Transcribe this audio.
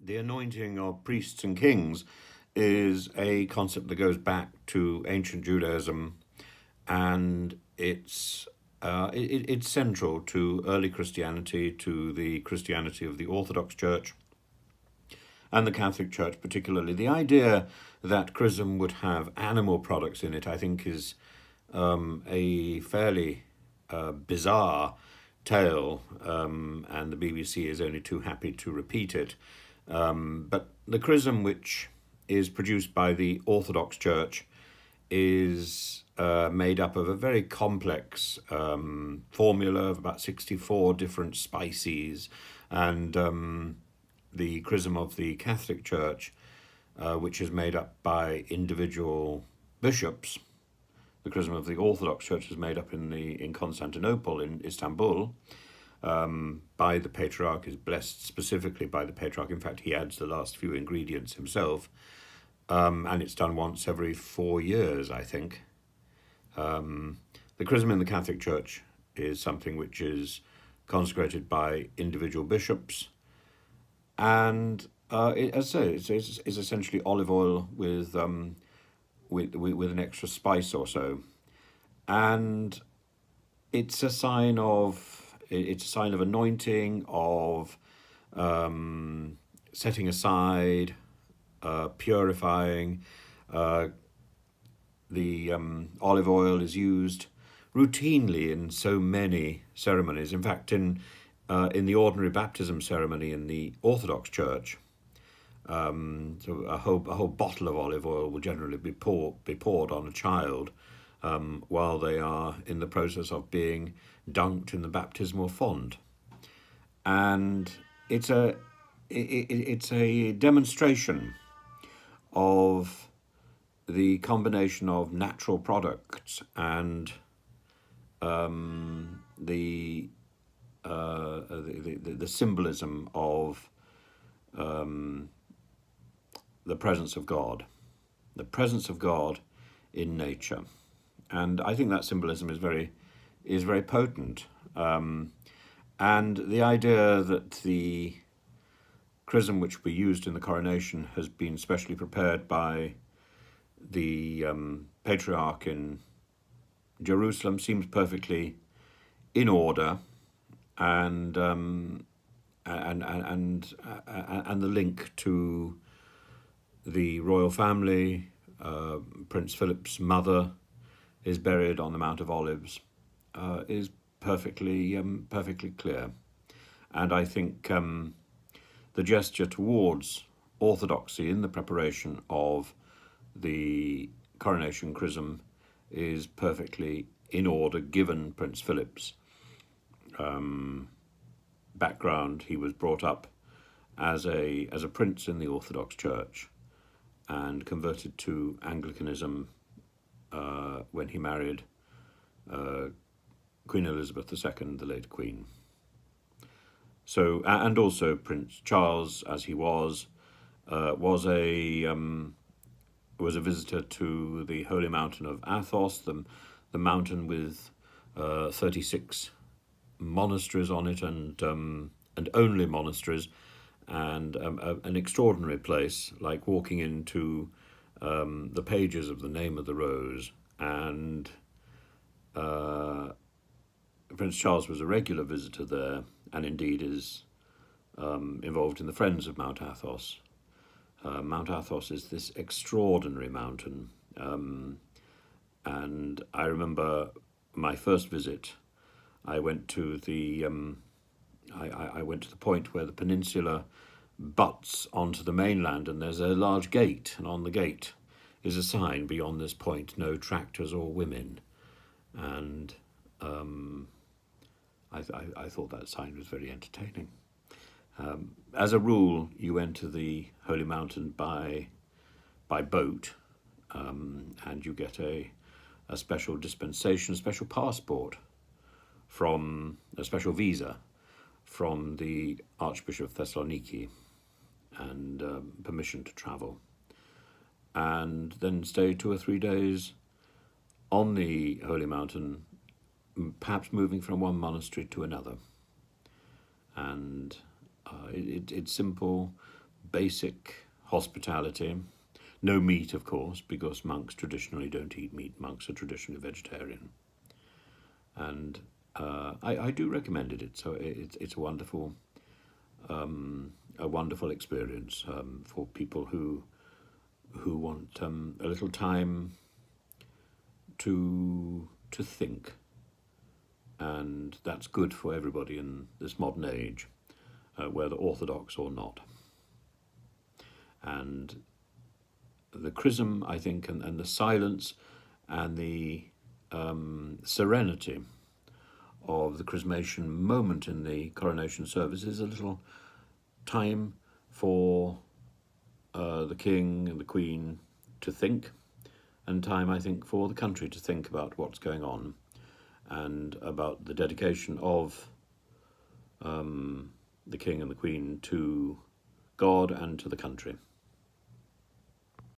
The anointing of priests and kings is a concept that goes back to ancient Judaism, and it's central to early Christianity, to the Christianity of the Orthodox Church and the Catholic Church, particularly. The idea that chrism would have animal products in it, I think, is a fairly bizarre tale, and the BBC is only too happy to repeat it. But the chrism, which is produced by the Orthodox Church, is made up of a very complex formula of about 64 different spices, and the chrism of the Catholic Church, which is made up by individual bishops. The chrism of the Orthodox Church is made up in Constantinople, in Istanbul, by the Patriarch, is blessed specifically by the Patriarch. In fact, he adds the last few ingredients himself, and it's done once every 4 years, I think. The chrism in the Catholic Church is something which is consecrated by individual bishops, and as I say, it's essentially olive oil with an extra spice or so, and it's a sign of anointing, of setting aside, purifying. The olive oil is used routinely in so many ceremonies. In fact, in the ordinary baptism ceremony in the Orthodox Church, so a whole bottle of olive oil will generally be poured on a child while they are in the process of being dunked in the baptismal font, and it's a demonstration of the combination of natural products and the, the symbolism of the presence of God, in nature, and I think that symbolism is very potent. And the idea that the chrism which we used in the coronation has been specially prepared by the Patriarch in Jerusalem seems perfectly in order, and the link to the royal family. Prince Philip's mother is buried on the Mount of Olives, is perfectly clear, and I think the gesture towards orthodoxy in the preparation of the coronation chrism is perfectly in order, given Prince Philip's background. He was brought up as a prince in the Orthodox Church and converted to Anglicanism when he married Queen Elizabeth II, the late Queen. So, and also Prince Charles, as he was a visitor to the holy mountain of Athos, the mountain with 36 monasteries on it, and only monasteries, and an extraordinary place, like walking into the pages of the Name of the Rose. And Prince Charles was a regular visitor there, and indeed is involved in the Friends of Mount Athos. Mount Athos is this extraordinary mountain, and I remember my first visit. I went to the I went to the point where the peninsula butts onto the mainland, and there's a large gate, and on the gate is a sign, "Beyond this point, no tractors or women." And I thought that sign was very entertaining. As a rule, you enter the Holy Mountain by boat, and you get a special dispensation, a special passport from a special visa from the Archbishop of Thessaloniki, and permission to travel, and then stay 2 or 3 days on the Holy Mountain, perhaps moving from one monastery to another. And it's simple, basic hospitality. No meat, of course, because monks traditionally don't eat meat. Monks are traditionally vegetarian. And I do recommend it. It's a wonderful experience for people who want a little time to think, and that's good for everybody in this modern age, whether Orthodox or not. And the chrism, I think, and the silence and the serenity of the chrismation moment in the coronation service is a little time for the king and the queen to think, and time, I think, for the country to think about what's going on and about the dedication of the king and the queen to God and to the country.